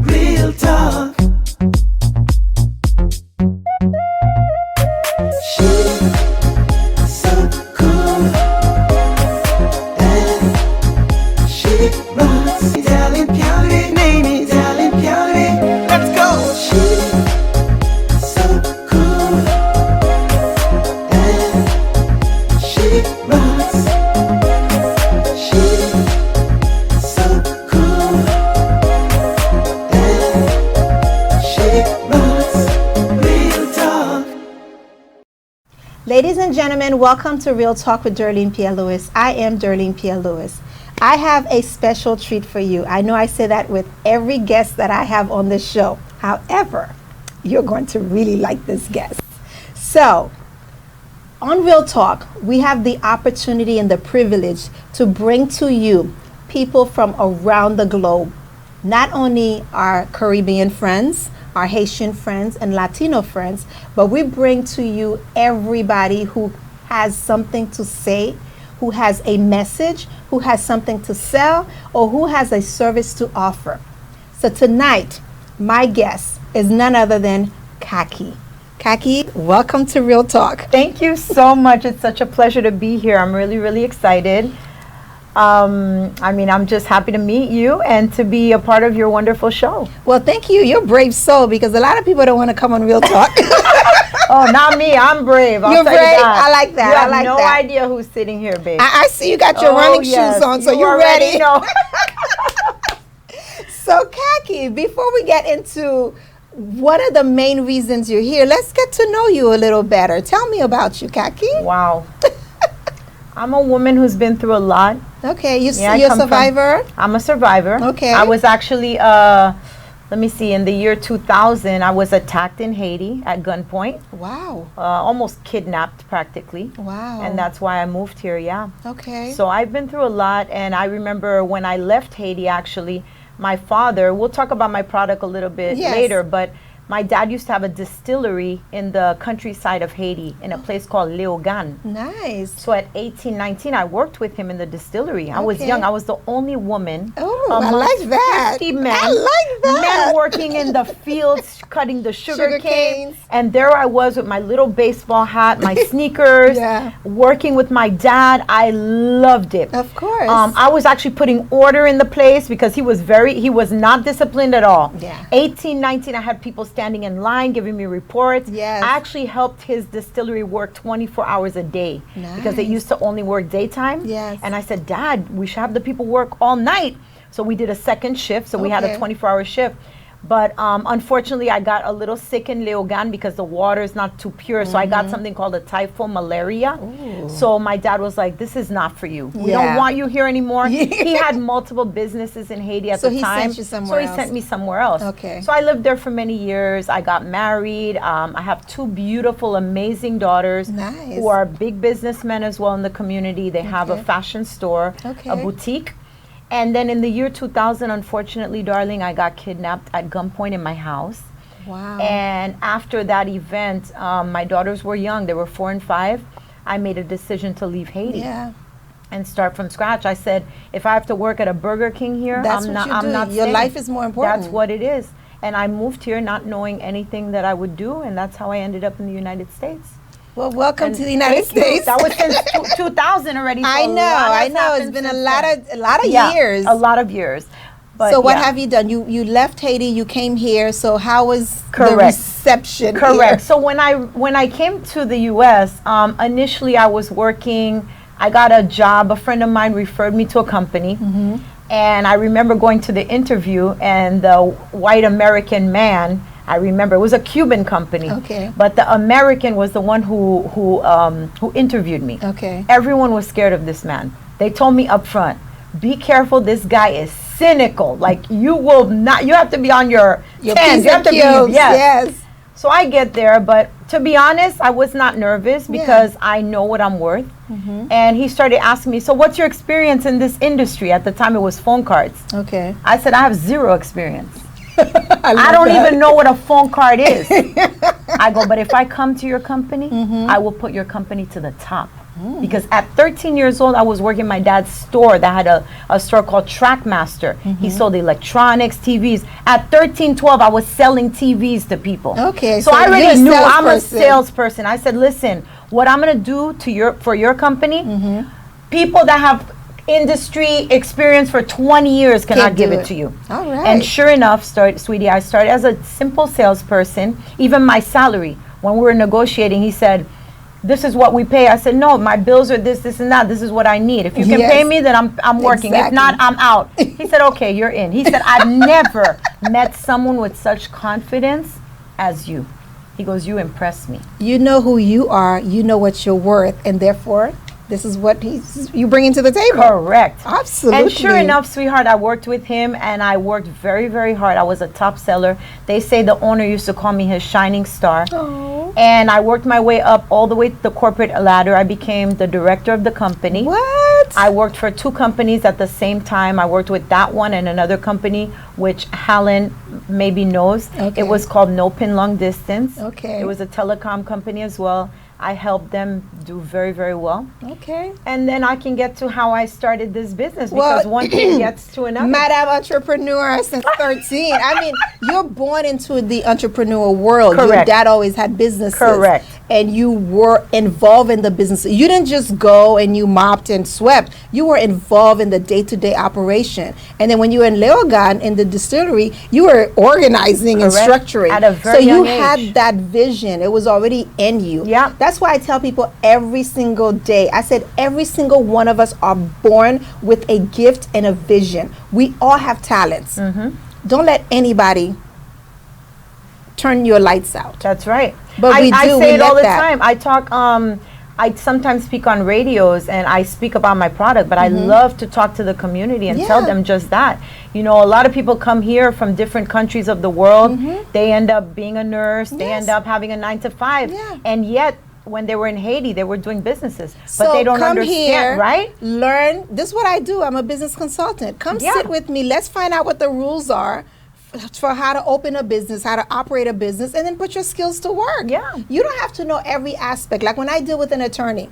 Real talk. She's so cool and she rocks. Italian Beauty, name it Italian Beauty. Let's go. She's so cool and she rocks. She's so cool and she rocks. Real talk. Ladies and gentlemen, welcome to Real Talk with DERLINE Pierre Louis. I am DERLINE Pierre Louis. I have a special treat for you. I know I say that with every guest that I have on this show. However, you're going to really like this guest. So, on Real Talk, we have the opportunity and the privilege to bring to you people from around the globe. Not only our Caribbean friends, our Haitian friends and Latino friends, but we bring to you everybody who has something to say, who has a message, who has something to sell, or who has a service to offer. So tonight, my guest is none other than Kaki. Kaki, welcome to Real Talk. Thank you so much. It's such a pleasure to be here. I'm really, really excited. I'm just happy to meet you and to be a part of your wonderful show. Well, thank you. You're a brave soul because a lot of people don't want to come on Real Talk. Oh, not me. I'm brave. I'll You're tell brave? You that. I like that. You have I like no that. idea who's sitting here, babe. I see you got your running yes. shoes on, so You you're already ready. know. So, Kaki, before we get into what are the main reasons you're here, let's get to know you a little better. Tell me about you, Kaki. Wow. I'm a woman who's been through a lot. Okay, you're Yeah, a survivor? I'm a survivor. Okay. I was actually, let me see, in the year 2000, I was attacked in Haiti at gunpoint. Wow. Almost kidnapped practically. Wow. And that's why I moved here, yeah. Okay. So I've been through a lot, and I remember when I left Haiti, actually, my father, we'll talk about my product a little bit Yes. later, but my dad used to have a distillery in the countryside of Haiti in a place called Léogane. Nice. So at 18, 19, I worked with him in the distillery. I was Okay. young. I was the only woman. Oh, I amongst like that. 50 men. I like that. Men working in the fields, cutting the sugar Sugar cane. canes. And there I was with my little baseball hat, my sneakers, Yeah. working with my dad. I loved it. Of course. I was actually putting order in the place because he was not disciplined at all. Yeah. 18, 19, I had people standing in line giving me reports. Yes. I actually helped his distillery work 24 hours a day because they Nice. used to only work daytime. Yes. And I said, Dad, we should have the people work all night. So we did a second shift. So we had a Okay. 24-hour shift. But unfortunately, I got a little sick in Léogane because the water is not too pure. So I got something called a typhoid malaria. Ooh. So my dad was like, this is not for you. We Yeah. don't want you here anymore. He had multiple businesses in Haiti at So the he time. sent you somewhere So he else. sent me somewhere else. Okay. So I lived there for many years. I got married. I have two beautiful, amazing daughters Nice. who are big businessmen as well in the community. They have a Okay. fashion store, Okay. a boutique. And then in the year 2000, unfortunately, darling, I got kidnapped at gunpoint in my house. Wow. And after that event, my daughters were young. They were 4 and 5. I made a decision to leave Haiti Yeah. and start from scratch. I said, if I have to work at a Burger King here, That's I'm what not. you I'm do. not Your staying. life is more important. That's what it is. And I moved here not knowing anything that I would do, and that's how I ended up in the United States. Well, welcome And to the United thank you. States. That was since 2000 already. So I a lot has know. It's happened been a since lot then. of Yeah, years. a lot of years. But So what yeah. have you done? You left Haiti, you came here. So how was the Correct. reception Correct. here? So when I came to the U.S., initially I was working. I got a job. A friend of mine referred me to a company, and I remember going to the interview, and the white American man. I remember it was a Cuban company. Okay. But the American was the one who interviewed me. Okay. Everyone was scared of this man. They told me up front, be careful, this guy is cynical. Like you will not, you have to be on your Your 10s. P's You have and to be, Q's, yes. yes. So I get there, but to be honest, I was not nervous because I know what I'm worth. And he started asking me, so what's your experience in this industry? At the time it was phone cards. Okay. I said, I have 0 experience. I I don't even know what a phone card is. I go, but if I come to your company, I will put your company to the top. Because at 13 years old, I was working my dad's store that had a store called Trackmaster. He sold electronics, TVs. At 13, 12, I was selling TVs to people. Okay, So I already knew I'm a salesperson. I said, listen, what I'm going to do for your company, people that have industry experience for 20 years cannot give it to you. All right. And sure enough, sweetie, I started as a simple salesperson. Even my salary, when we were negotiating, he said, this is what we pay. I said, no, my bills are this, and that. This is what I need. If you can pay me, then I'm working. If not, I'm out. He said, okay, you're in. He said, I've never met someone with such confidence as you. He goes, you impress me. You know who you are. You know what you're worth. And therefore, this is what you bring into the table. Correct. Absolutely. And sure enough, sweetheart, I worked with him, and I worked very, very hard. I was a top seller. They say the owner used to call me his shining star. Oh. And I worked my way up all the way to the corporate ladder. I became the director of the company. What? I worked for 2 companies at the same time. I worked with that one and another company, which Helen maybe knows. Okay. It was called No Pin Long Distance. Okay. It was a telecom company as well. I helped them do very, very well. Okay. And then I can get to how I started this business, because one thing gets to another. Madam Entrepreneur since 13. I mean, you're born into the entrepreneur world. Correct. Your dad always had businesses. Correct. And you were involved in the business. You didn't just go and you mopped and swept. You were involved in the day-to-day operation. And then when you were in Leogan in the distillery, you were organizing and structuring. At a very so you young age. had that vision. It was already in you. Yeah. That's why I tell people every single day. I said every single one of us are born with a gift and a vision. We all have talents. Don't let anybody turn your lights out. That's right. But I say it all the time. I talk, I sometimes speak on radios and I speak about my product, but I love to talk to the community and tell them just that. You know, a lot of people come here from different countries of the world. They end up being a nurse. They end up having a 9-to-5. And yet, when they were in Haiti, they were doing businesses, but they don't come understand, here, right? Learn. This is what I do. I'm a business consultant. Come sit with me. Let's find out what the rules are for how to open a business, how to operate a business, and then put your skills to work. Yeah. You don't have to know every aspect. Like when I deal with an attorney,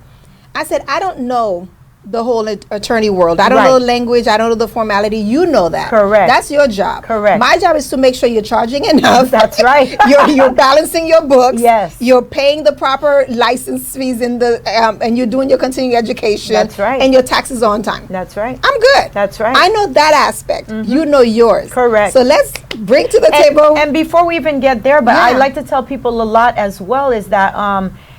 I said, I don't know the whole attorney world. I don't know the language. I don't know the formality. You know that. Correct. That's your job. Correct. My job is to make sure you're charging enough. That's right. You're balancing your books. Yes. You're paying the proper license fees in the and you're doing your continuing education. That's right. And your taxes are on time. That's right. I'm good. That's right. I know that aspect. You know yours. Correct. So let's bring to the table. And before we even get there, but I like to tell people a lot as well is that,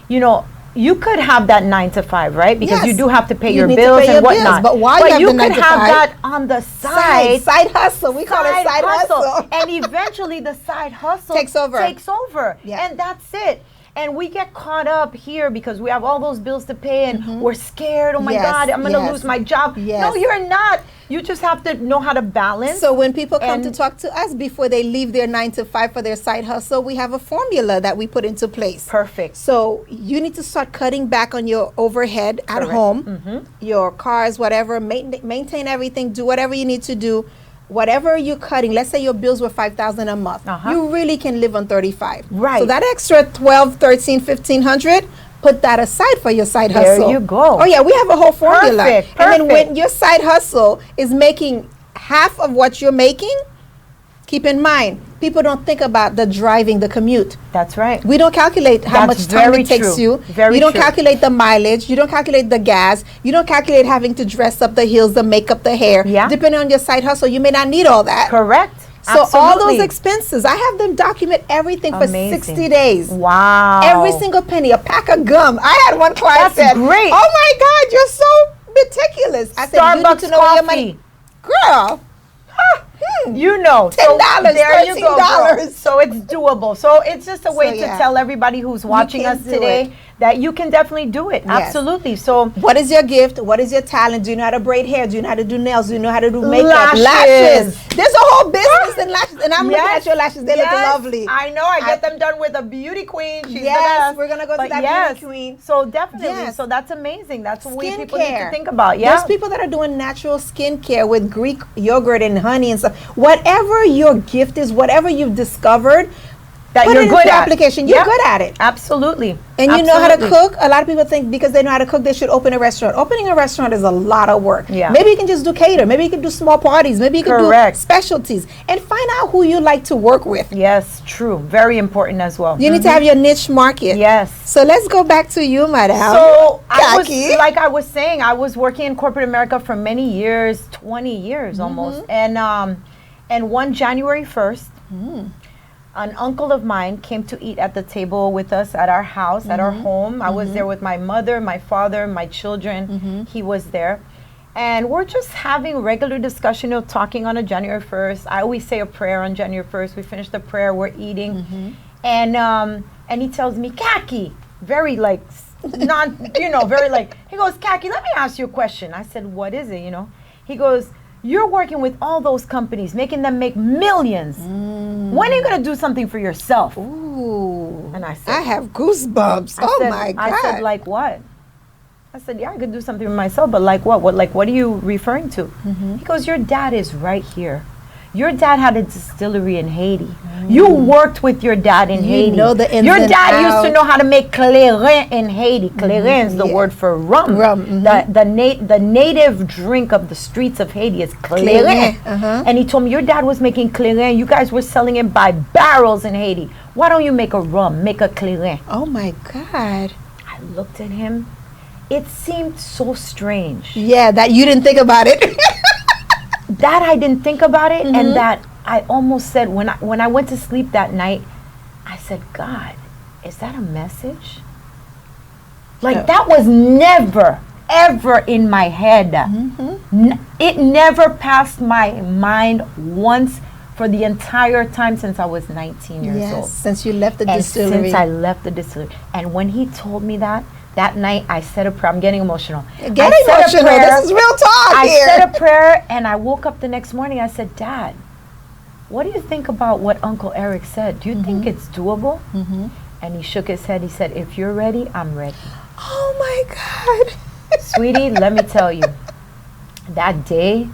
you know, you could have that 9-to-5, right? Because you do have to pay your bills and whatnot. But while you have the 9 could to have 5, that on the side hustle. We call it side hustle. And eventually the side hustle Takes over. Yeah. And that's it. And we get caught up here because we have all those bills to pay and we're scared. Oh my God, I'm going to lose my job. No, you're not. You just have to know how to balance. So when people come to talk to us before they leave their 9-to-5 for their side hustle, we have a formula that we put into place. Perfect. So you need to start cutting back on your overhead at home, your cars, whatever, maintain everything, do whatever you need to do. Whatever you're cutting, let's say your bills were $5,000 a month, you really can live on $35,000. Right. So that extra $1,200, $1,300, $1,500, put that aside for your side hustle. There you go. Oh yeah, we have a whole formula. Perfect. And then when your side hustle is making half of what you're making, keep in mind, people don't think about the driving, the commute. That's right. We don't calculate how much time it takes you. You don't calculate the mileage. You don't calculate the gas. You don't calculate having to dress up the heels, the makeup, the hair. Yeah. Depending on your side hustle, you may not need all that. Correct. So all those expenses, I have them document everything for 60 days. Wow. Every single penny, a pack of gum. I had one client That's said, great. "Oh my God, you're so meticulous." I said, "You need Starbucks to know where your money, girl." You know, $10, there you go, $13. girl. So it's doable. So it's just a way to tell everybody who's watching us today that you can definitely do it. Absolutely. So what is your gift? What is your talent? Do you know how to braid hair? Do you know how to do nails? Do you know how to do makeup? Lashes. There's a whole business in lashes. And I'm looking at your lashes. They look lovely. I know. I get them done with a beauty queen. She's the yes, best. we're going to go to that beauty queen. So definitely. So that's amazing. That's what people need to think about. Yeah. There's people that are doing natural skincare with Greek yogurt and honey and stuff. Whatever your gift is, whatever you've discovered, that Put you're it good into at. application. You're Yep. good at it. Absolutely. And you know how to Absolutely. cook. A lot of people think because they know how to cook, they should open a restaurant. Opening a restaurant is a lot of work. Yeah. Maybe you can just do cater. Maybe you can do small parties. Maybe you can Correct. do specialties. And find out who you like to work with. Yes, true. Very important as well. You need to have your niche market. Yes. So let's go back to you, madam. So I was, Kaki. like I was saying, I was working in corporate America for many years, 20 years almost. And one January 1st, an uncle of mine came to eat at the table with us at our house, at our home. I was there with my mother, my father, my children. He was there. And we're just having regular discussion, talking on a January 1st. I always say a prayer on January 1st. We finish the prayer, we're eating. And he tells me, Kaki, very like, very like, he goes, Kaki, let me ask you a question. I said, what is it, He goes, you're working with all those companies, making them make millions. When are you going to do something for yourself? Ooh. And I said, I have goosebumps. My God. I said, like what? I said, yeah, I could do something for myself, but like what? What are you referring to? He goes, your dad is right here. Your dad had a distillery in Haiti. You worked with your dad in Haiti. know the ins your and dad used to outs. know how to make clairin in Haiti. Clairin is the word for rum. The native drink of the streets of Haiti is clairin. And he told me, your dad was making clairin. You guys were selling it by barrels in Haiti. Why don't you make a rum, make a clairin? Oh my God. I looked at him. It seemed so strange. Yeah, that you didn't think about it. That I didn't think about it, and that I almost said when I went to sleep that night, I said, God, is that a message? Like that was never, ever in my head. It never passed my mind once for the entire time since I was 19 years old. Since you left the And distillery. since I left the distillery. And when he told me that night, I said a prayer. I'm getting emotional. Get emotional. This is real talk here. I said a prayer, and I woke up the next morning. I said, Dad, what do you think about what Uncle Eric said? Do you think it's doable? And he shook his head. He said, if you're ready, I'm ready. Oh my God. Sweetie, let me tell you, that day,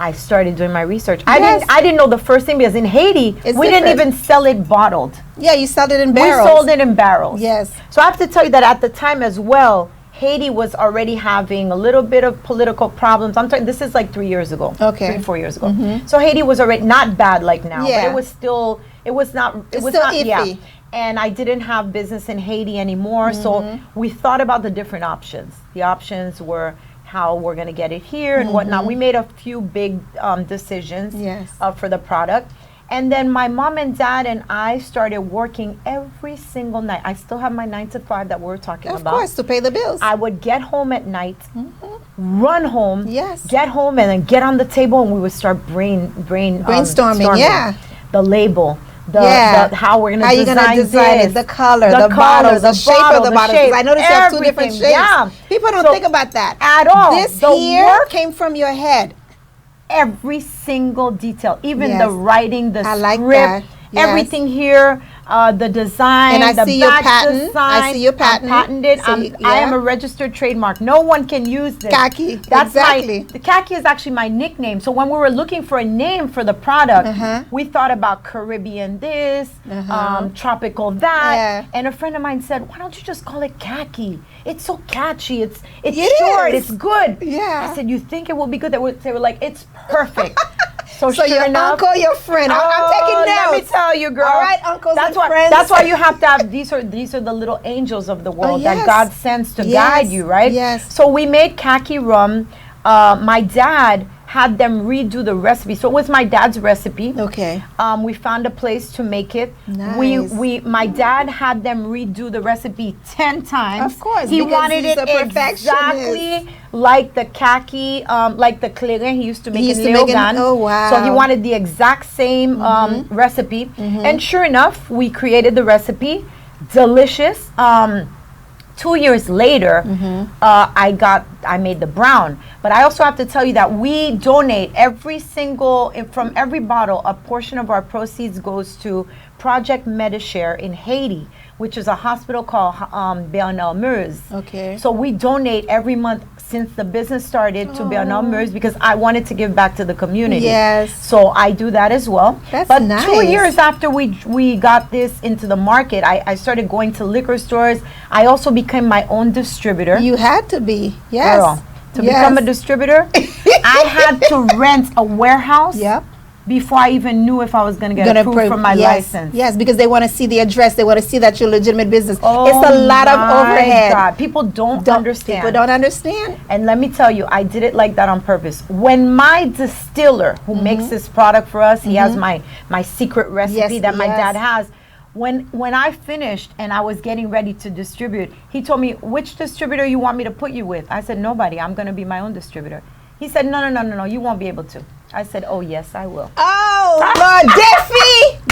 I started doing my research. I didn't know the first thing because in Haiti, we didn't even sell it bottled. Yeah, you sold it in barrels. We sold it in barrels. Yes. So I have to tell you that at the time as well, Haiti was already having a little bit of political problems. I'm talking, this is like 3 years ago. Okay. 3, 4 years ago. So Haiti was already not bad like now, Yeah. but it was not iffy. yeah. And I didn't have business in Haiti anymore. So we thought about the different options. The options were how we're going to get it here and whatnot. We made a few big decisions for the product. And then my mom and dad and I started working every single night. I still have my 9 to 5 that we're talking about. Of course, to pay the bills. I would get home at night, run home, Yes. get home, and then get on the table, and we would start brainstorming. Yeah. The label. How we're How you gonna gonna design it, the color, the bottles, the shape of the bottles. 'Cause I noticed you have 2 different shapes. Yeah. People don't So, think about that at all. This The here work- came from your head. Every single detail, even Yes. the writing, the I like script, that. Yes. everything here, the design, And I the see your batch patent. design. I see your patent. I'm patented. So I am a registered trademark. No one can use this. Kaki, That's exactly. the Kaki is actually my nickname. So when we were looking for a name for the product, we thought about Caribbean this, tropical that. Yeah. And a friend of mine said, "Why don't you just call it Kaki? It's so catchy. It's It short. is. It's good." Yeah. I said, "You think it will be good?" They were like, "It's perfect." So So sure your enough, uncle, your friend. I'm taking notes. Let me tell you, girl. All right, uncles that's and why, friends. That's why you have to have these are the little angels of the world yes. that God sends to Yes, guide you, right? yes. So we made Kaki Rhum. My dad had them redo the recipe. So it was my dad's recipe. Okay. We found a place to make it. Nice. My dad had them redo the recipe 10 times. Of course, he because wanted he's it a perfectionist. exactly like the Kaki, like the clairin he used to make used in to make Leogan. oh, wow. So he wanted the exact same recipe. And sure enough, we created the recipe. Delicious. 2 years later, I made the brown. But I also have to tell you that we donate from every bottle, a portion of our proceeds goes to Project Medishare in Haiti, which is a hospital called Bernal Meurs. Okay. So we donate every month since the business started to build numbers because I wanted to give back to the community. Yes. So I do that as well. That's but nice. 2 years after we got this into the market, I started going to liquor stores. I also became my own distributor. You had to be. Yes. Girl, to become a distributor, I had to rent a warehouse. Yep. Before I even knew if I was going to get approved for my license. Yes, because they want to see the address. They want to see that you're a legitimate business. Oh, it's a lot of overhead. God. People don't understand. People don't understand. And let me tell you, I did it like that on purpose. When my distiller, who makes this product for us, he has my secret recipe that my dad has. When I finished and I was getting ready to distribute, he told me, which distributor you want me to put you with? I said, nobody. I'm going to be my own distributor. He said, no, you won't be able to. I said, oh, yes, I will. Oh, Lord,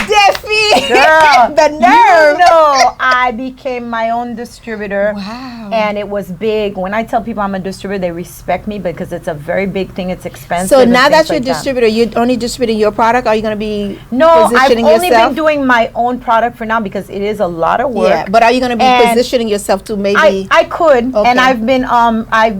Diffie. Girl, the nerve. You know, I became my own distributor. Wow. And it was big. When I tell people I'm a distributor, they respect me because it's a very big thing. It's expensive. So now that you're a distributor, you're only distributing your product? Are you going to be positioning I've only yourself? been doing my own product for now because it is a lot of work. Yeah, but are you going to be positioning yourself to maybe? I could, Okay. and I've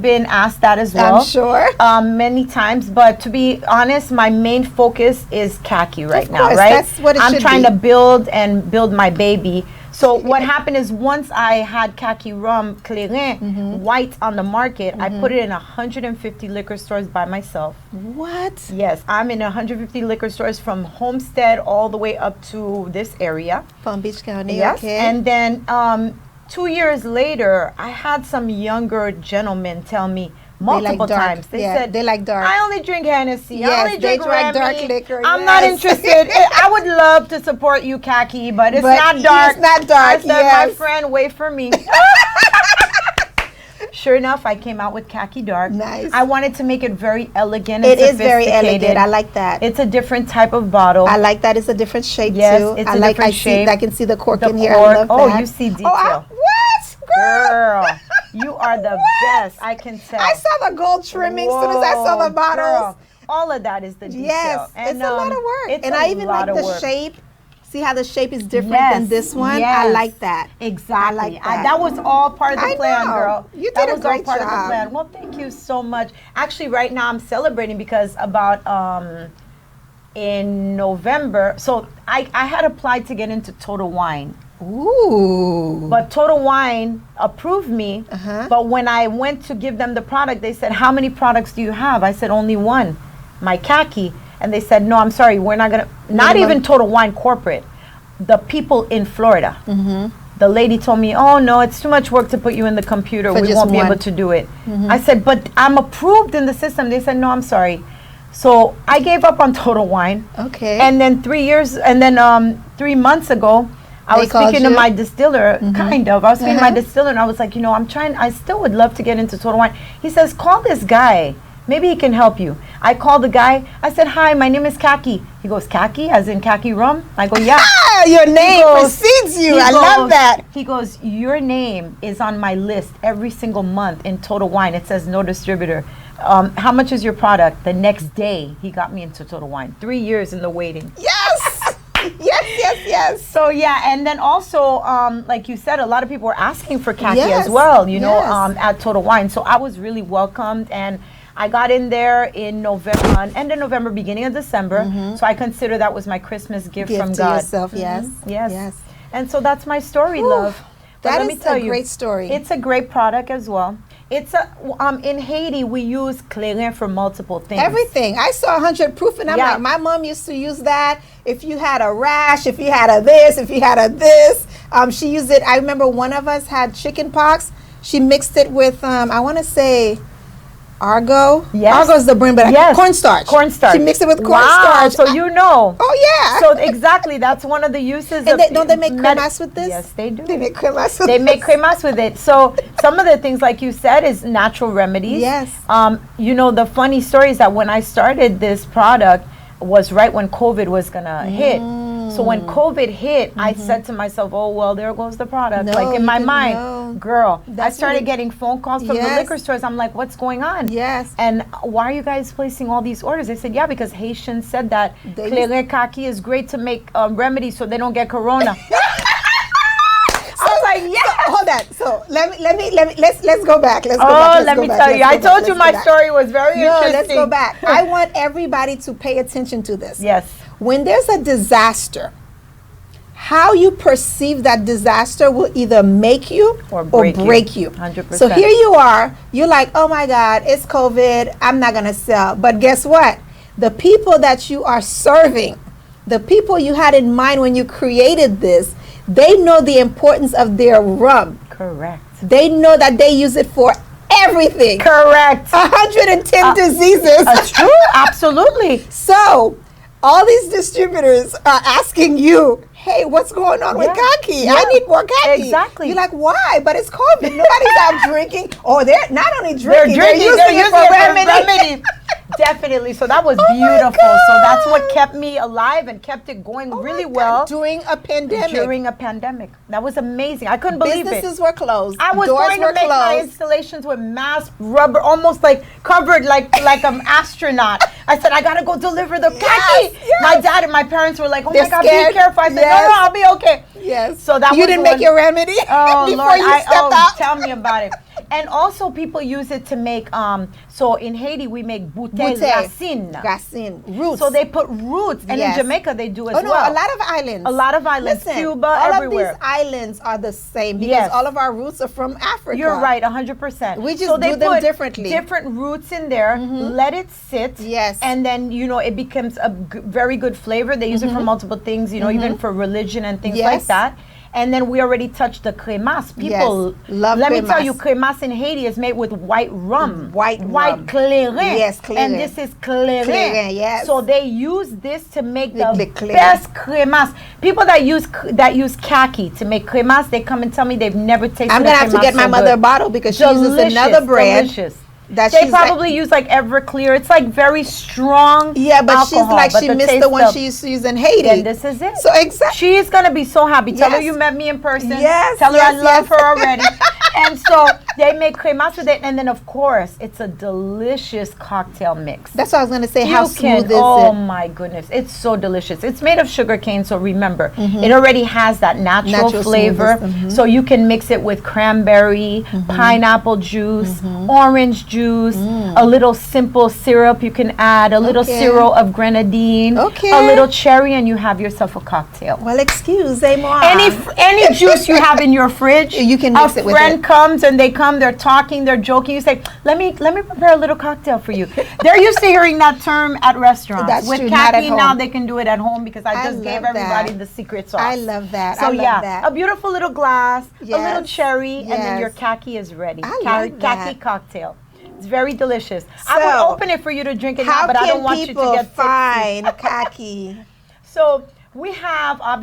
been asked that as well. I'm sure. Many times, but to be honest, my main focus is Kaki right now, course, right? that's what it I'm should trying be. to build my baby. So what happened is once I had Kaki Rhum Clairin white on the market, I put it in 150 liquor stores by myself. What? Yes, I'm in 150 liquor stores from Homestead all the way up to this area. Palm Beach County, Yes, okay. and then 2 years later, I had some younger gentlemen tell me multiple times. They said, they like dark. I only drink Hennessy. Yes, I only they drink drink dark Remy. liquor, I'm not yes. interested. I would love to support you, Kaki, but it's not dark. It's not dark, I said, my friend, wait for me. Sure enough, I came out with Kaki Dark. Nice. I wanted to make it very elegant and It is sophisticated. very elegant. I like that. It's a different type of bottle. I like that. It's a different shape Yes, too. it's I a like. different shape. I can see the cork The in here. cork. I love Oh, that. you see detail. What, Girl, you are the best. I can tell. I saw the gold trimming as soon as I saw the bottles. Girl, all of that is the detail. Yes, And, it's a lot of work. It's And a I even lot like of the work. shape. See how the shape is different Yes, than this one? yes. I like that. Exactly. I like that. That was all part of the I plan, know. girl. You that did a was great all part of the job. plan. Well, thank you so much. Actually, right now I'm celebrating because about in November, so I had applied to get into Total Wine. Ooh. But Total Wine approved me. But when I went to give them the product, they said, how many products do you have? I said, only one, my Kaki. And they said, no, I'm sorry, we're not going to, not even Total Wine corporate. The people in Florida. The lady told me, oh, no, it's too much work to put you in the computer. For We just won't be one. able to do it. I said, but I'm approved in the system. They said, no, I'm sorry. So I gave up on Total Wine. Okay. And then 3 months ago, I was speaking to my distiller, kind of. I was speaking to my distiller, and I was like, you know, I still would love to get into Total Wine. He says, call this guy. Maybe he can help you. I called the guy. I said, hi, my name is Kaki. He goes, Kaki, as in Kaki Rhum? I go, yeah. Your name precedes you. I love that. He goes, your name is on my list every single month in Total Wine. It says no distributor. How much is your product? The next day, he got me into Total Wine. 3 years in the waiting. Yes. Yes. So yeah, and then also, like you said, a lot of people were asking for Kaki Yes, as well, you know, yes. at Total Wine. So I was really welcomed, and I got in there in November, end of November, beginning of December. So I consider that was my Christmas gift from to God. yourself, yes. Yes. And so that's my story, Whew. love. But That let me is tell a you, great story. It's a great product as well. It's a in Haiti we use Clairin for multiple things. Everything. I saw 100 proof, and I'm Yeah. like, my mom used to use that. If you had a rash, if you had a this, if you had a this, she used it. I remember one of us had chicken pox. She mixed it with, I want to say, Argo. Yes. Argo's the brand, but Yes. cornstarch. Cornstarch. She mixed it with Wow, cornstarch. so you know. Oh yeah. So exactly, that's one of the uses. And don't they make cremas with this? Yes, they do. They make cremas with They this. make cremas with it. So some of the things, like you said, is natural remedies. Yes. You know, the funny story is that when I started this product was right when COVID was gonna hit. So when COVID hit, I said to myself, "Oh well, there goes the product." No, like in you my didn't mind, know. girl, I That's started really- getting phone calls from the Yes. liquor stores. I'm like, "What's going on?" Yes. And why are you guys placing all these orders? They said, "Yeah, because Haitians said that They Clairin Kaki is great to make remedies so they don't get corona." I was like, "Yeah." So that. So let's go back. Let's go back. Oh, Let's let go me back. tell Let's you. I go back. told you Let's my go back. story was very No, interesting. let's go back. I want everybody to pay attention to this. Yes. When there's a disaster, how you perceive that disaster will either make you Or break you. 100%. So here you are, you're like, oh my God, it's COVID, I'm not gonna sell. But guess what? The people that you are serving, the people you had in mind when you created this, they know the importance of their rum. Correct. They know that they use it for everything. Correct. 110 diseases. That's true. Absolutely. So all these distributors are asking you, hey, what's going on with Kaki? Yeah. I need more Kaki. Exactly. You're like, why? But it's COVID. Nobody's out drinking. Oh, they're not only They're drinking, drinking. they're using it for remedy. Definitely. So that was Oh my beautiful. So that's what God. kept me alive and kept it going Oh really my well God, during a pandemic. during a pandemic. That was amazing. I couldn't believe Businesses it. were closed. I was Doors going were to make my closed. installations with mask rubber, almost like covered like an astronaut. I said, I gotta go deliver the Kaki. yes. My dad and my parents were like, oh They're my God, scared. be careful. I said, Yes. no, I'll be okay. Yes. So that you was didn't one- make your remedy Oh before Lord, you stepped out. tell me about it. And also people use it to make so in Haiti we make bouteilles racines. Roots. So they put roots, and Yes. in Jamaica they do as Oh no, well. a lot of islands. A lot of islands, Listen, Cuba, all everywhere. of these islands are the same because Yes. all of our roots are from Africa. You're right, 100%. We just so they do them put differently. Different roots in there, let it sit. Yes. And then, it becomes a very good flavor. They use it for multiple things, even for religion and things like Yes. that. And then we already touched the crémasse. People love Let me tell crémasse. you, crémasse in Haiti is made with white rum. White rum. clairin. Yes, clairin. And this is clairin. Clairin, yes. So they use this to make the clairin. best crémasse. People that use kaki to make crémasse, they come and tell me they've never tasted I'm gonna have to crémasse get my so mother a good. bottle because she uses another brand. Delicious. That They she's probably use like Everclear. It's like very strong. Yeah, but alcohol, she's like but she the missed the taste one of- she used to use in Haiti. Then this is it. So exactly. She's gonna be so happy. Tell her Yes. you met me in person. Yes, Tell her I yes, love yes. her already. And so they make crémasse with it, and then of course it's a delicious cocktail mix. That's what I was gonna say. How smooth is Oh it? my goodness, it's so delicious. It's made of sugar cane, so remember, it already has that natural flavor. smoothness, So you can mix it with cranberry, pineapple juice, orange juice, a little simple syrup you can add, a little Okay. syrup of grenadine, Okay. a little cherry, and you have yourself a cocktail. Well, excusez-moi. Any juice you have in your fridge, You can mix it with A friend it. comes and they're talking, they're joking. You say, "Let me prepare a little cocktail for you." They're used to hearing that term at restaurants. That's With true, not at Kaki now home. they can do it at home because I just gave love everybody that. the secret sauce. I love that. So I love yeah, that. a beautiful little glass, a little Yes. cherry, and then your Yes. Kaki is ready. I love Kaki that. cocktail. It's very delicious. I So, would open it for you to drink it now, How but I don't can want you to people get tipsy. find Kaki? So we have our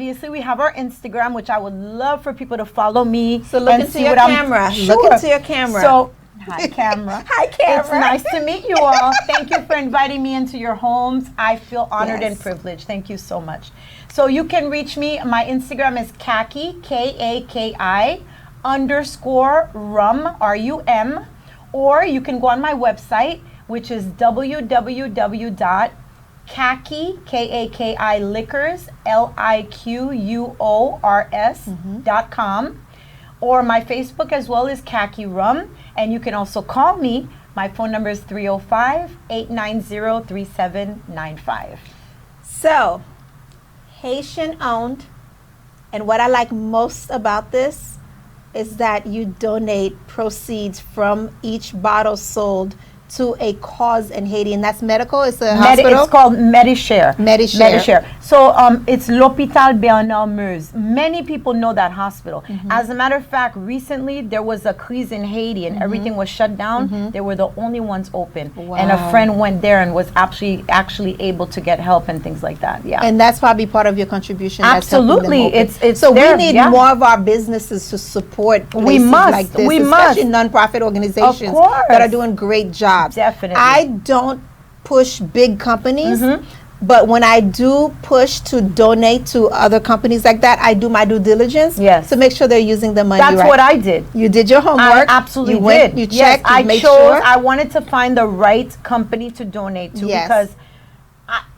Instagram, which I would love for people to follow me. So look and into see your what I'm- camera. Sure. Look into your camera. So hi camera. Hi, camera. It's nice to meet you all. Thank you for inviting me into your homes. I feel honored and Yes. privileged. Thank you so much. So you can reach me. My Instagram is Kaki KAKI _rum RUM, or you can go on my website, which is www.kaki liquors LIQUORS.com, or my Facebook as well is Kaki Rhum, and you can also call me. My phone number is 305-890-3795. So, Haitian owned, and what I like most about this is that you donate proceeds from each bottle sold to a cause in Haiti, and that's medical. It's a hospital. It's called Medishare. Medishare. So it's L'Hôpital Bernard Meuse. Many people know that hospital. As a matter of fact, recently there was a crise in Haiti and everything was shut down. They were the only ones open. And a Wow. friend went there and was actually able to get help and things like that. Yeah. And that's probably part of your contribution. that's helping them Absolutely. open. It's so there, we need yeah. more of our businesses to support places We must. like this, We especially nonprofit organizations course. that are doing great jobs. Definitely. I don't push big companies, Mm-hmm. but when I do push to donate to other companies like that, I do my due diligence Yes. to make sure they're using the money That's right. what I did. You did your I homework. absolutely you went, did. You Yes, checked. You I made chose. sure. I wanted to find the right company to donate to Yes. because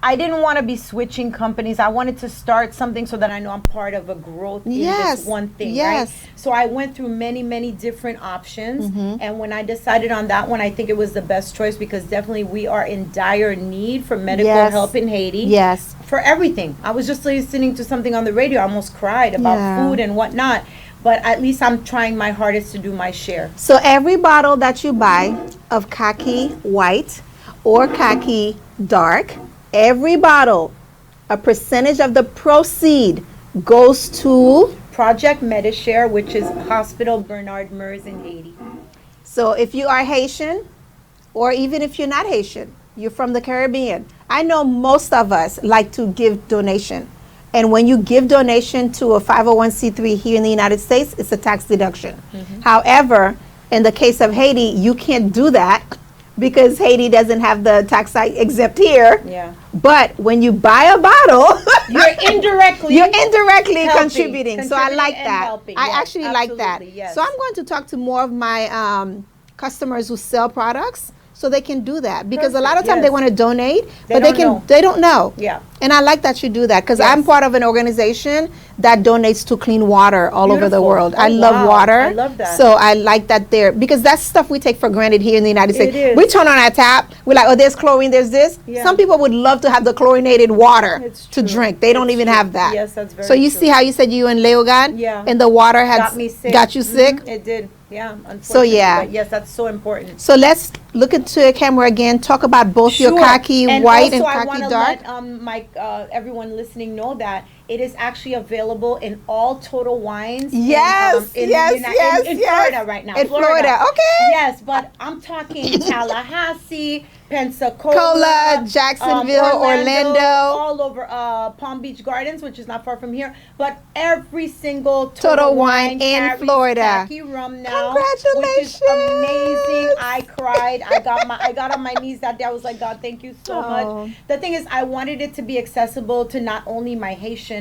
I didn't want to be switching companies. I wanted to start something so that I know I'm part of a growth in this one thing, right? So I went through many, many different options. And when I decided on that one, I think it was the best choice because definitely we are in dire need for medical help in Haiti. Yes. For everything. I was just listening to something on the radio. I almost cried about food and whatnot. But at least I'm trying my hardest to do my share. So every bottle that you buy of Kaki White or Kaki Dark, every bottle, a percentage of the proceed goes to Project Medishare, which is Hospital Bernard Mers in Haiti. So if you are Haitian, or even if you're not Haitian, you're from the Caribbean, I know most of us like to give donation. And when you give donation to a 501c3 here in the United States, it's a tax deduction. However, in the case of Haiti, you can't do that because Haiti doesn't have the tax exempt here. Yeah. But when you buy a bottle, You're indirectly contributing. So I like that. Helping. I Yes, actually like that. absolutely, yes. So I'm going to talk to more of my customers who sell products so they can do that because a lot of times they want to donate, but they don't know. Yeah. And I like that you do that because I'm part of an organization that donates to clean water all over the Beautiful. world. Oh, I love wow. water. I love that. So I like that there because that's stuff we take for granted here in the United States. is. We turn on our tap, we're like, oh, there's chlorine, there's this. Yeah. Some people would love to have the chlorinated water It's to true. drink. They don't It's even true. have that. Yes, that's very So you true. see how you said you in Leogan? Yeah. And the water had Got me sick. got you sick? It did. Yeah, unfortunately. So, yeah. But yes, that's so important. So let's look into the camera again. Talk about both your Kaki White and I Kaki want to Dark. let my everyone listening know that it is actually available in all Total Wines. Yes, in yes. Florida right now. In Florida, okay. Yes, but I'm talking Tallahassee, Pensacola, Cola, Jacksonville, Orlando. all over Palm Beach Gardens, which is not far from here. But every single Total Wine in carries Florida. Kaki Rhum now, Congratulations. which is amazing. I cried. I got on my knees that day. I was like, God, thank you so Oh. much. The thing is, I wanted it to be accessible to not only my Haitian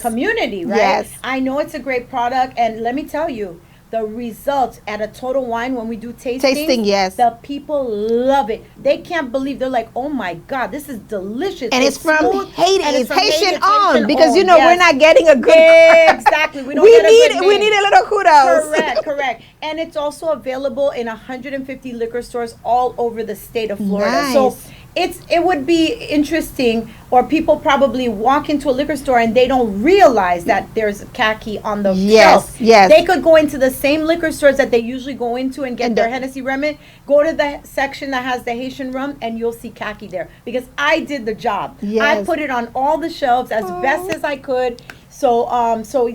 community, right? Yes. I know it's a great product, and let me tell you, the results at a Total Wine when we do tasting, yes. the people love it. They can't believe. They're like, oh my God, this is delicious. And it's from smooth, Haiti. and It's from Haiti. Haitian It's owned Haitian because you owned, know yes. we're not getting a good Exactly. We don't get a good we name. need a little kudos. Correct. And it's also available in 150 liquor stores all over the state of Florida. Nice. So it would be interesting, or people probably walk into a liquor store and they don't realize that there's Kaki on the shelf. Yes. They could go into the same liquor stores that they usually go into and get their Hennessy Remy, go to the section that has the Haitian rum, and you'll see Kaki there. Because I did the job. Yes. I put it on all the shelves as best as I could. So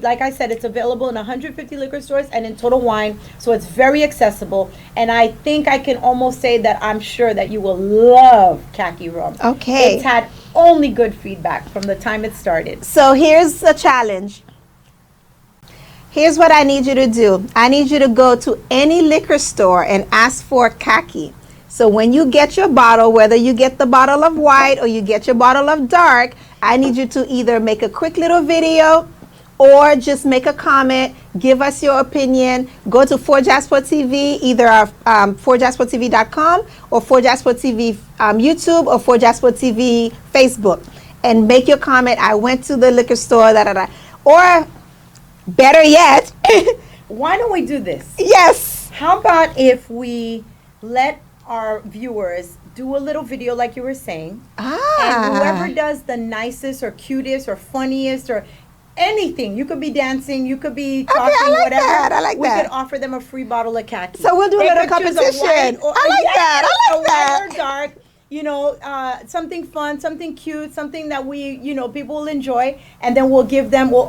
like I said, it's available in 150 liquor stores and in Total Wine. So it's very accessible. And I think I can almost say that I'm sure that you will love Kaki Rhum. Okay. It's had only good feedback from the time it started. So here's a challenge. Here's what I need you to do. I need you to go to any liquor store and ask for Kaki. So when you get your bottle, whether you get the bottle of white or you get your bottle of dark, I need you to either make a quick little video or just make a comment, give us your opinion. Go to 4Jasper TV, either our 4JasperTV.com or 4Jasper TV YouTube or 4Jasper TV Facebook, and make your comment. I went to the liquor store, Or better yet, Why don't we do this? yes. How about if we let our viewers do a little video like you were saying, and whoever does the nicest or cutest or funniest or anything, you could be dancing, you could be talking, I like whatever. that. I like we that. could offer them a free bottle of Kaki. So we'll do a They little could choose a competition. white or- I like that. I like a white that. or dark. You know, something fun, something cute, something that people will enjoy, and then we'll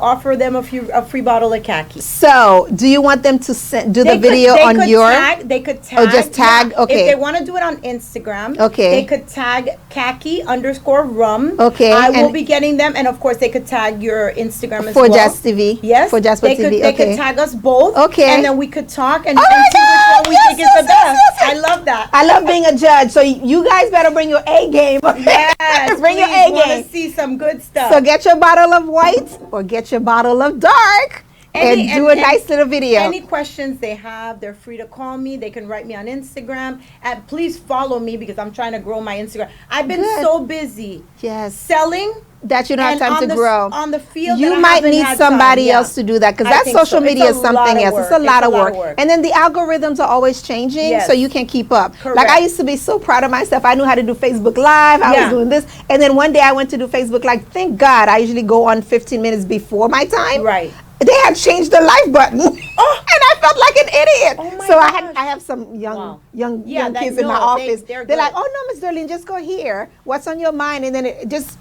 offer them a free bottle of Kaki. So, do you want them to do the video on your? They could tag. Oh, just tag? Okay. If they want to do it on Instagram, Okay. they could tag Kaki_Rhum. Okay, I will and- be getting them, and of course they could tag your Instagram as For well. Just TV. Yes. For Jasper they TV. They Okay. could tag us both. Okay. And then we could talk and, Oh my see which God, one we yes, think is yes, the yes, best. yes. I love that. I love being a judge. So you guys better bring your A game. Yes. Bring your please, A want game. to see some good stuff. So get your bottle of white or get your bottle of dark and do a nice little video. Any questions they have, they're free to call me. They can write me on Instagram. And please follow me because I'm trying to grow my Instagram. I've been so busy selling that you don't have time to grow. On the field, you might need somebody else to do that because that social media is something else. It's a lot of work. And then the algorithms are always changing, so you can't keep up. Correct. Like I used to be so proud of myself. I knew how to do Facebook Live. I was doing this. And then one day I went to do Facebook Live. Thank God I usually go on 15 minutes before my time. Right. They had changed the live button, and I felt like an idiot. Oh my so gosh. I have some young kids in my no, office. They're like, "Oh no, Miss Darlene, just go here. What's on your mind?" And then it just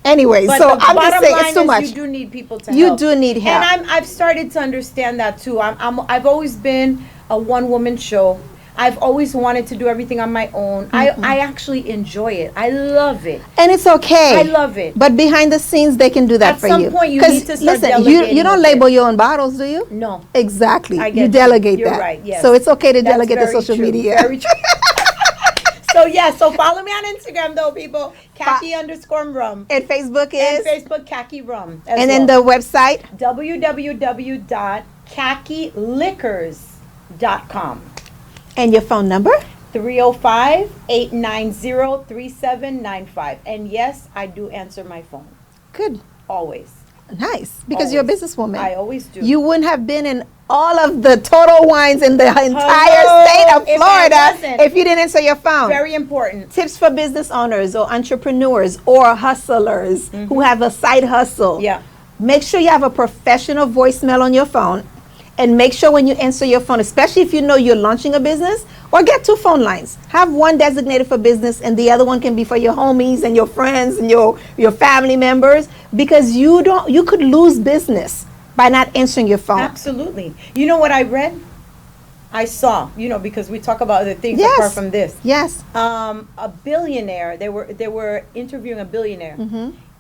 anyway. But so I'm just saying, it's too much. You do need people to You help. do need help. And I've started to understand that too. I've always been a one-woman show. I've always wanted to do everything on my own. I actually enjoy it. I love it. And it's okay. I love it. But behind the scenes, they can do that for you. At some point, you need to start listen, delegating you don't with label your own bottles, do you? No. Exactly. I You get delegate You're that. right, yes. So it's okay to That's delegate the very social true. media. Very true. So follow me on Instagram though, people. Kaki_Rum. And Facebook is? And Facebook, Kaki Rum. And then the website? www.kakiliquors.com. And your phone number? 305-890-3795. And yes, I do answer my phone. Good. Always. Nice. Because you're a businesswoman. I always do. You wouldn't have been in all of the Total Wines in the entire state of Florida if you didn't answer your phone. Very important. Tips for business owners or entrepreneurs or hustlers who have a side hustle. Yeah. Make sure you have a professional voicemail on your phone. And make sure when you answer your phone, especially if you know you're launching a business, or get 2 phone lines. Have one designated for business and the other one can be for your homies and your friends and your family members, because you could lose business by not answering your phone. Absolutely. You know what I read? I saw, because we talk about other things apart from this. Yes. A billionaire, they were interviewing a billionaire.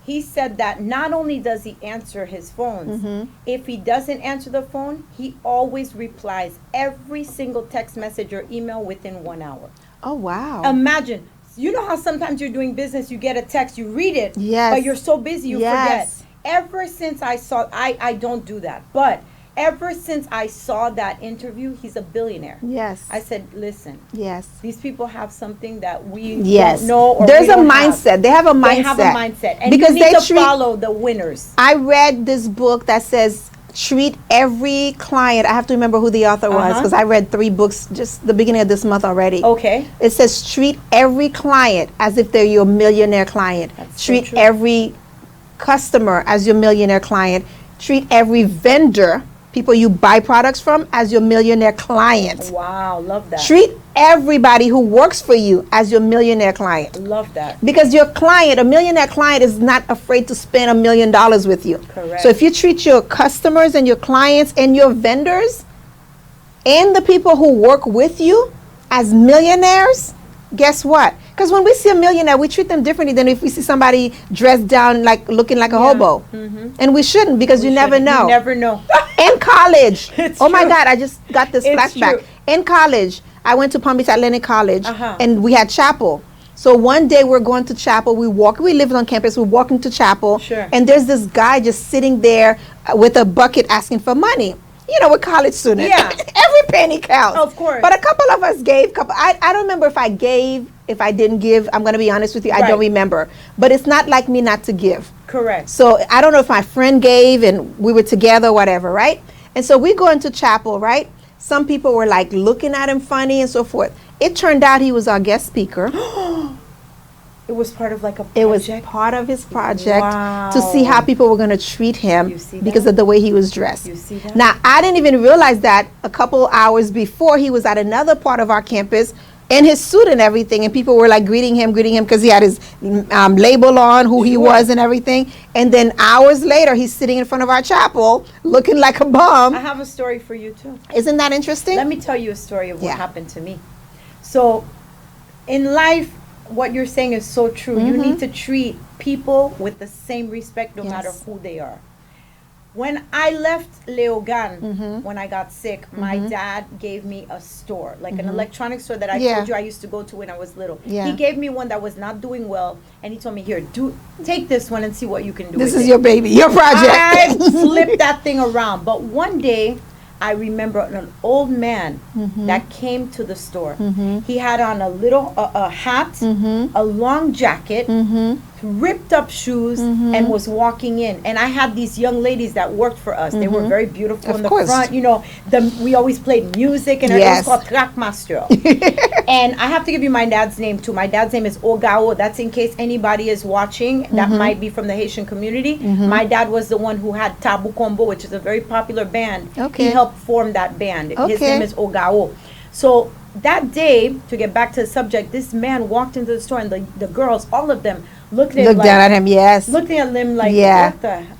He said that not only does he answer his phones, if he doesn't answer the phone, he always replies every single text message or email within 1 hour. Oh, wow. Imagine. You know how sometimes you're doing business, you get a text, you read it, yes. but you're so busy you forget. Ever since I saw, I don't do that, but ever since I saw that interview, he's a billionaire. Yes. I said, listen. Yes. These people have something that we yes. don't know. Or there's we don't a mindset. Have. They have a mindset. They have a mindset. And because you need they to follow the winners. I read this book that says, treat every client. I have to remember who the author was because I read 3 books just the beginning of this month already. Okay. It says, treat every client as if they're your millionaire client. That's treat so true. every customer as your millionaire client. Treat every vendor, people you buy products from, as your millionaire client. Wow, love that. Treat everybody who works for you as your millionaire client. Love that. Because your client, a millionaire client, is not afraid to spend $1 million with you. Correct. So if you treat your customers and your clients and your vendors and the people who work with you as millionaires, guess what? Because when we see a millionaire, we treat them differently than if we see somebody dressed down, like looking like a hobo. And we shouldn't, because you never know. You never know. In college, It's oh my true. God, I just got this It's flashback. true. In college, I went to Palm Beach Atlantic College, and we had chapel. So one day we're going to chapel. We lived on campus. We're walking to chapel, and there's this guy just sitting there with a bucket asking for money. You know, we're college students. Yeah. Every penny counts. Of course. But a couple of us gave. I don't remember if I gave, if I didn't give. I'm going to be honest with you. I don't remember. But it's not like me not to give. Correct. So I don't know if my friend gave and we were together or whatever, right? And so we go into chapel, right? Some people were like looking at him funny and so forth. It turned out he was our guest speaker. It was part of like a project? It was part of his project Wow. to see how people were going to treat him because that? of the way he was dressed. You see that? Now, I didn't even realize that a couple hours before he was at another part of our campus in his suit and everything, and people were like greeting him because he had his label on, who he was and everything. And then hours later, he's sitting in front of our chapel looking like a bum. I have a story for you too. Isn't that interesting? Let me tell you a story of what happened to me. So in life, what you're saying is so true. You need to treat people with the same respect no matter who they are. When I left Leogan, when I got sick, my dad gave me a store, like an electronics store that I told you I used to go to when I was little. He gave me one that was not doing well, and he told me, here, take this one and see what you can do This with is it. your baby, your project. I flipped that thing around. But one day, I remember an old man that came to the store. He had on a little a hat, a long jacket, ripped up shoes, and was walking in. And I had these young ladies that worked for us. They were very beautiful in the front. You know, we always played music, and it was called Trackmaster. And I have to give you my dad's name too. My dad's name is Ogao. That's in case anybody is watching that might be from the Haitian community. My dad was the one who had Tabu Combo, which is a very popular band. He helped form that band. His name is Ogao. So that day, to get back to the subject, this man walked into the store, and the girls, all of them, looked down at him, looking at him like,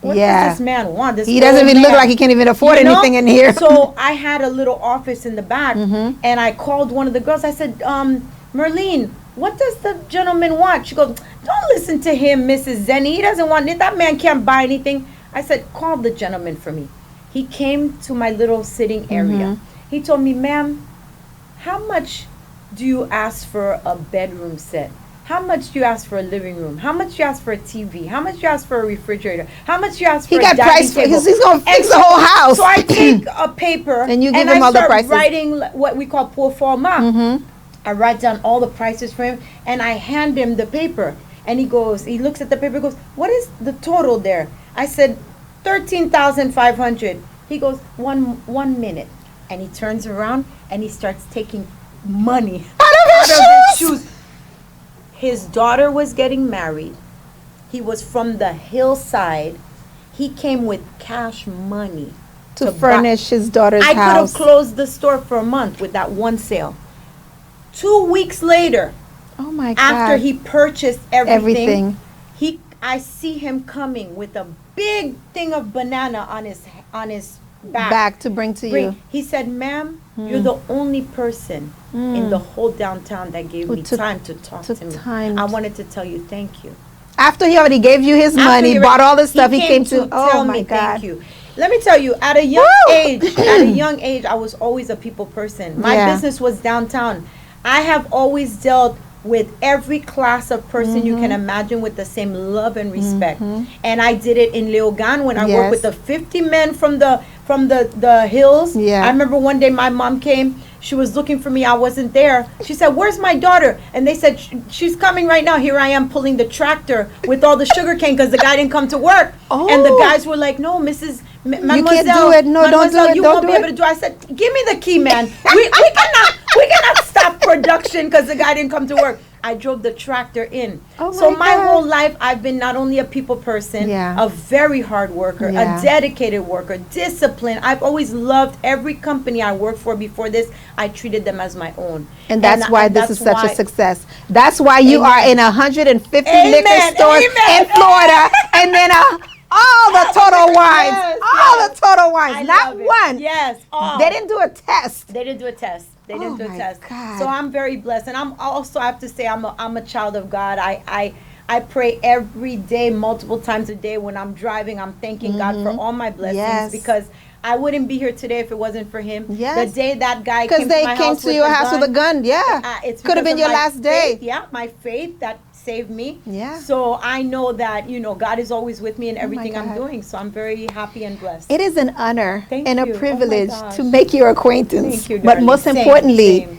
what does this man want? This he doesn't even look like he can even afford anything in here. So I had a little office in the back, and I called one of the girls. I said, Merlene, what does the gentleman want? She goes, don't listen to him, Mrs. Zenny. He doesn't want it. That man can't buy anything. I said, call the gentleman for me. He came to my little sitting area. He told me, ma'am, how much do you ask for a bedroom set? How much do you ask for a living room? How much do you ask for a TV? How much do you ask for a refrigerator? How much do you ask for a dining table? He got price for he's going to fix the whole house. So I take a paper and you give him all the prices. I start writing what we call pro forma. I write down all the prices for him, and I hand him the paper. And he looks at the paper, goes, what is the total there? I said, 13,500. He goes, one minute. And he turns around and he starts taking money out of his shoes. His daughter was getting married. He was from the hillside. He came with cash money to furnish his daughter's house. I could have closed the store for a month with that one sale. 2 weeks later, oh my God, after he purchased everything, I see him coming with a big thing of banana on his back to bring to you. He said, ma'am, you're the only person in the whole downtown that gave me time to talk to me. I wanted to tell you thank you. After he already gave you his money, bought all the stuff, he came to tell me thank you. Let me tell you, at a young age, I was always a people person. My business was downtown. I have always dealt with every class of person you can imagine with the same love and respect. And I did it in Leogan when I worked with the 50 men from the hills. I remember one day my mom came. She was looking for me. I wasn't there. She said, where's my daughter? And they said, she's coming right now. Here I am pulling the tractor with all the sugar cane because the guy didn't come to work. And the guys were like, no, Mademoiselle, you can't do it. No, don't do it. You won't be able to do it. I said, give me the key, man. we cannot stop production because the guy didn't come to work. I drove the tractor in. So my whole life, I've been not only a people person, a very hard worker, a dedicated worker, disciplined. I've always loved every company I worked for before this. I treated them as my own. And that's why this is such a success. That's why you are in 150 liquor stores in Florida. And then all the Total Wines. All the Total Wines. Not one. Yes. They didn't do a test. They didn't do a test. They didn't do a test. God. So I'm very blessed. And I'm also, I have to say, I'm a child of God. I pray every day, multiple times a day. When I'm driving, I'm thanking God for all my blessings because I wouldn't be here today if it wasn't for him. The day that guy came to my house because they came to your house with a gun. It could have been your last day. My faith that saved me. So I know that, God is always with me in everything I'm doing. So I'm very happy and blessed. It is an honor and a privilege to make your acquaintance. Thank you, but most importantly,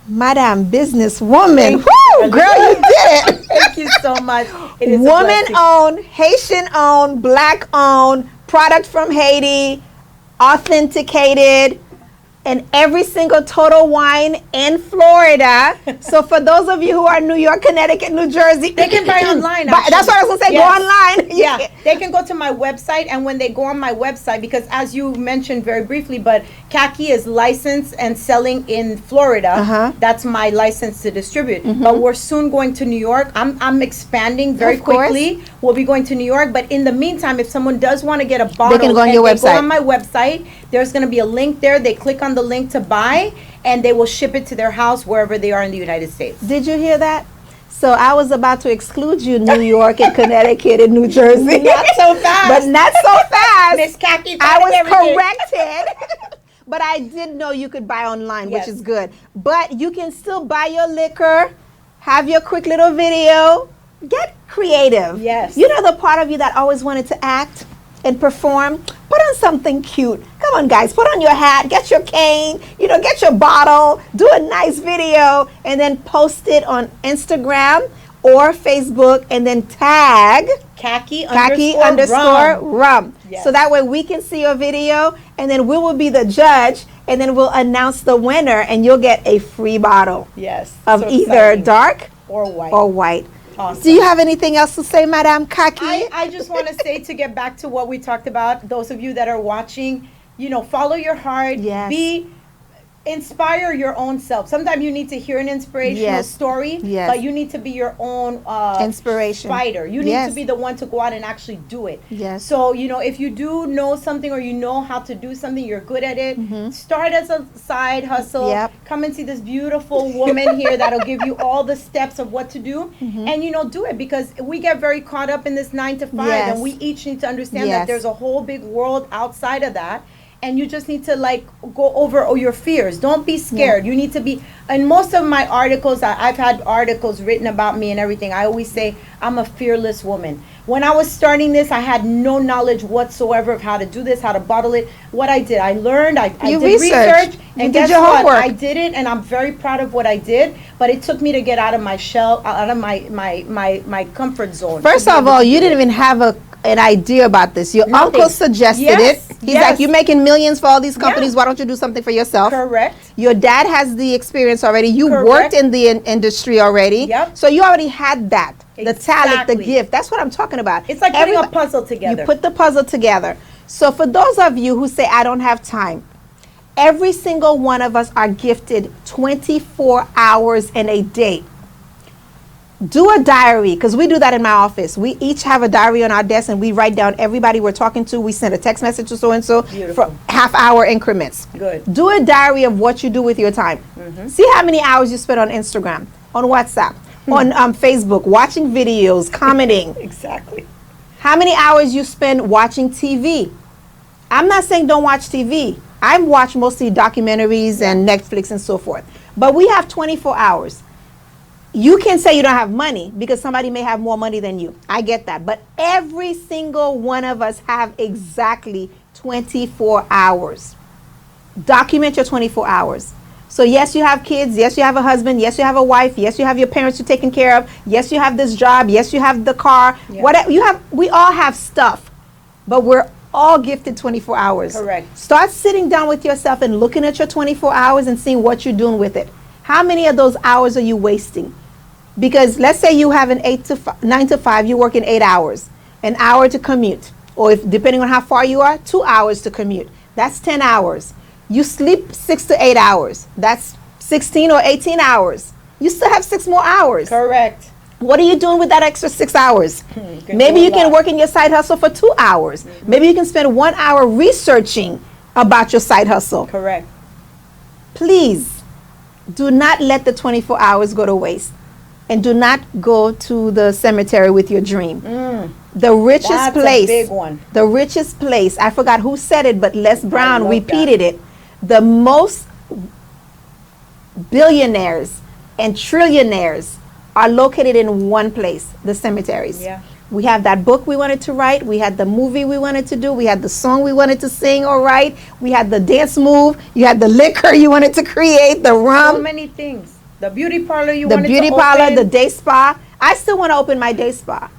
Madam Businesswoman. Woo, girl, you did it. Thank you so much. It is woman-owned, Haitian-owned, Black-owned, product from Haiti, authenticated, and every single Total Wine in Florida. So for those of you who are New York, Connecticut, New Jersey, they can buy online. That's what I was going to say. Go online. They can go to my website, and when they go on my website, because as you mentioned very briefly, but Kaki is licensed and selling in Florida. That's my license to distribute. But we're soon going to New York. I'm expanding very quickly. We'll be going to New York. But in the meantime, if someone does want to get a bottle, they can go on your website. Go on my website. There's going to be a link there. They click on the link to buy, and they will ship it to their house wherever they are in the United States. Did you hear that? So I was about to exclude you, New York and Connecticut and New Jersey. Not so fast. But not so fast. Yes. Miss Kaki I thought of was everything. corrected. But I did know you could buy online, Yes. which is good. But you can still buy your liquor, have your quick little video. Get creative. Yes. You know the part of you that always wanted to act and perform? Put on something cute. Come on, guys. Put on your hat. Get your cane. Get your bottle. Do a nice video. And then post it on Instagram or Facebook. And then tag Kaki underscore rum. Yes. So that way we can see your video. And then we will be the judge. And then we'll announce the winner. And you'll get a free bottle Yes. of So either exciting. dark or white. or white. Awesome. Do you have anything else to say, Madame Kaki? I just want to say, to get back to what we talked about, those of you that are watching, follow your heart. Yes. Inspire your own self. Sometimes you need to hear an inspirational Yes. story, Yes. but you need to be your own Inspiration. fighter. You need Yes. to be the one to go out and actually do it. Yes. So, if you do know something or you know how to do something, you're good at it, start as a side hustle. Yep. Come and see this beautiful woman here that'll give you all the steps of what to do. And, do it, because we get very caught up in this 9 to 5, Yes. and we each need to understand Yes. that there's a whole big world outside of that. And you just need to go over your fears. Don't be scared. You need to be, and most of my articles, I've had articles written about me and everything. I always say I'm a fearless woman. When I was starting this, I had no knowledge whatsoever of how to do this, how to bottle it. What I did, I learned, I did research, You and did guess your what? homework. I did it, and I'm very proud of what I did. But it took me to get out of my shell, out of my comfort zone. First to be of able all, to you do didn't it. even have an idea about this. Your Nothing. uncle suggested Yes, it. He's yes. like, you're making millions for all these companies. Yeah. Why don't you do something for yourself? Correct. Your dad has the experience already. You Correct. worked in the industry already. Yep. So you already had that. The talent, the Exactly. gift. That's what I'm talking about. It's like putting a Everybody- puzzle together. You put the puzzle together. So for those of you who say, I don't have time, every single one of us are gifted 24 hours in a day. Do a diary, because we do that in my office. We each have a diary on our desk, and we write down everybody we're talking to. We send a text message to so-and-so Beautiful. for half-hour increments. Good. Do a diary of what you do with your time. See how many hours you spend on Instagram, on WhatsApp, on Facebook, watching videos, commenting. Exactly. How many hours you spend watching TV? I'm not saying don't watch TV. I watch mostly documentaries and Netflix and so forth. But we have 24 hours. You can say you don't have money because somebody may have more money than you. I get that. But every single one of us have exactly 24 hours. Document your 24 hours. So yes, you have kids. Yes, you have a husband. Yes, you have a wife. Yes, you have your parents you're taking care of. Yes, you have this job. Yes, you have the car. Yeah. Whatever you have, we all have stuff, but we're all gifted 24 hours. Correct. Start sitting down with yourself and looking at your 24 hours and seeing what you're doing with it. How many of those hours are you wasting? Because let's say you have an 9 to 5, you work in 8 hours, an hour to commute, or if depending on how far you are, 2 hours to commute. That's 10 hours. You sleep 6 to 8 hours. That's 16 or 18 hours. You still have 6 more hours. Correct. What are you doing with that extra 6 hours? can Maybe do a you can lot. work in your side hustle for 2 hours. Maybe you can spend 1 hour researching about your side hustle. Correct. Please do not let the 24 hours go to waste. And do not go to the cemetery with your dream. The richest That's a place, big one. the richest place, I forgot who said it, but Les Brown love repeated it. The most billionaires and trillionaires are located in one place, the cemeteries. Yeah. We have that book we wanted to write. We had the movie we wanted to do. We had the song we wanted to sing or write. We had the dance move. You had the liquor you wanted to create, the rum. So many things. The beauty parlor you The wanted beauty to parlor, open. the day spa. I still want to open my day spa,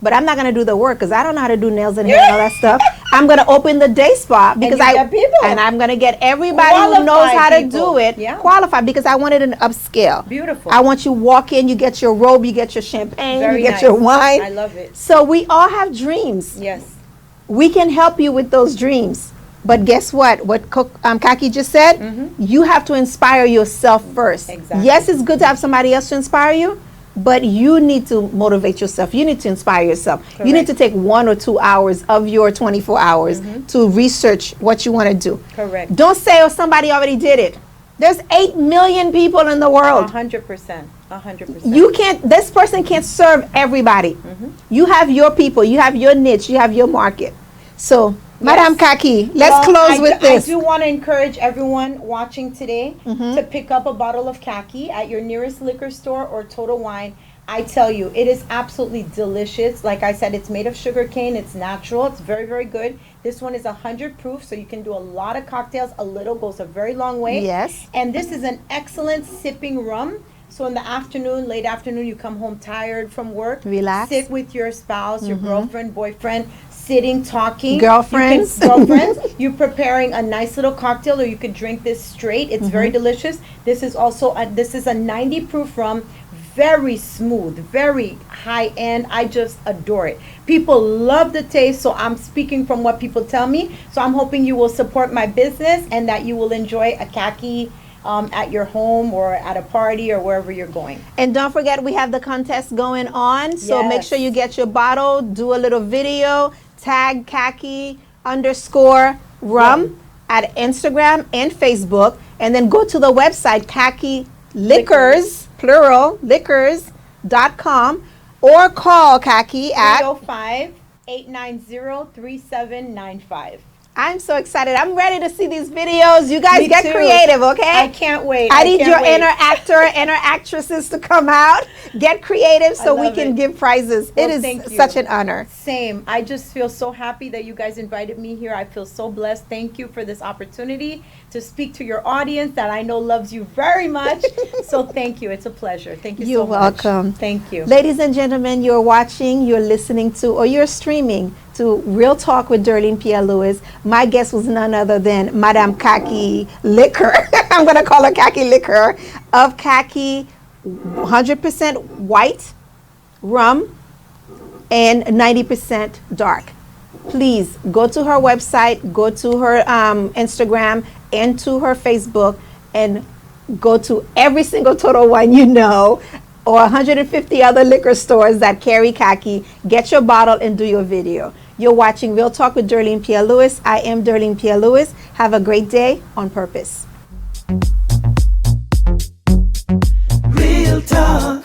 but I'm not going to do the work because I don't know how to do nails and hair and all that stuff. I'm going to open the day spa because you get people. and I'm going to get everybody who knows Qualified how to people. do it Yeah. qualified because I want it an upscale. Beautiful. I want you walk in, you get your robe, you get your champagne, Very you get nice. your wine. I love it. So we all have dreams. Yes. We can help you with those dreams. But guess what? What Kaki just said? You have to inspire yourself first. Exactly. Yes, it's good to have somebody else to inspire you, but you need to motivate yourself. You need to inspire yourself. You need to take 1 or 2 hours of your 24 hours to research what you want to do. Correct. Don't say, oh, somebody already did it. There's 8 million people in the world. 100%. 100%. You can't, this person can't serve everybody. You have your people, you have your niche, you have your market. So Madame Kaki, let's close with this. I do want to encourage everyone watching today to pick up a bottle of Kaki at your nearest liquor store or Total Wine. I tell you, it is absolutely delicious. Like I said, it's made of sugar cane. It's natural. It's very, very good. This one is 100 proof, so you can do a lot of cocktails. A little goes a very long way. Yes. And this is an excellent sipping rum. So in the afternoon, late afternoon, you come home tired from work. Relax. Sit with your spouse, your girlfriend, boyfriend, sitting, talking. Girlfriends. You're preparing a nice little cocktail, or you could drink this straight. It's very delicious. This is also a 90 proof rum. Very smooth, very high end. I just adore it. People love the taste, so I'm speaking from what people tell me. So I'm hoping you will support my business and that you will enjoy a Kaki at your home or at a party or wherever you're going. And don't forget, we have the contest going on. So make sure you get your bottle, do a little video, tag Kaki _rum at Instagram and Facebook, and then go to the website Kaki Liquors, plural, liquors.com, or call Kaki at 305-890-3795. I'm so excited. I'm ready to see these videos. You guys Me get too. creative, okay? I can't wait. I need your inner actor, inner actresses to come out. Get creative so we can give prizes. Well, it thank is you. such an honor. Same. I just feel so happy that you guys invited me here. I feel so blessed. Thank you for this opportunity to speak to your audience that I know loves you very much. So thank you. It's a pleasure. Thank you so much. You're welcome. Thank you. Ladies and gentlemen, you're watching, you're listening to, or you're streaming to Real Talk with Darlene Pierre Louis. My guest was none other than Madame Kaki Liquor. I'm going to call her Kaki Liquor of Kaki 100% white rum and 90% dark. Please go to her website, go to her Instagram and to her Facebook, and go to every single Total Wine you know, or 150 other liquor stores that carry Kaki. Get your bottle and do your video. You're watching Real Talk with Darlene Pierre Louis. I am Darlene Pierre Louis. Have a great day on purpose. Real talk.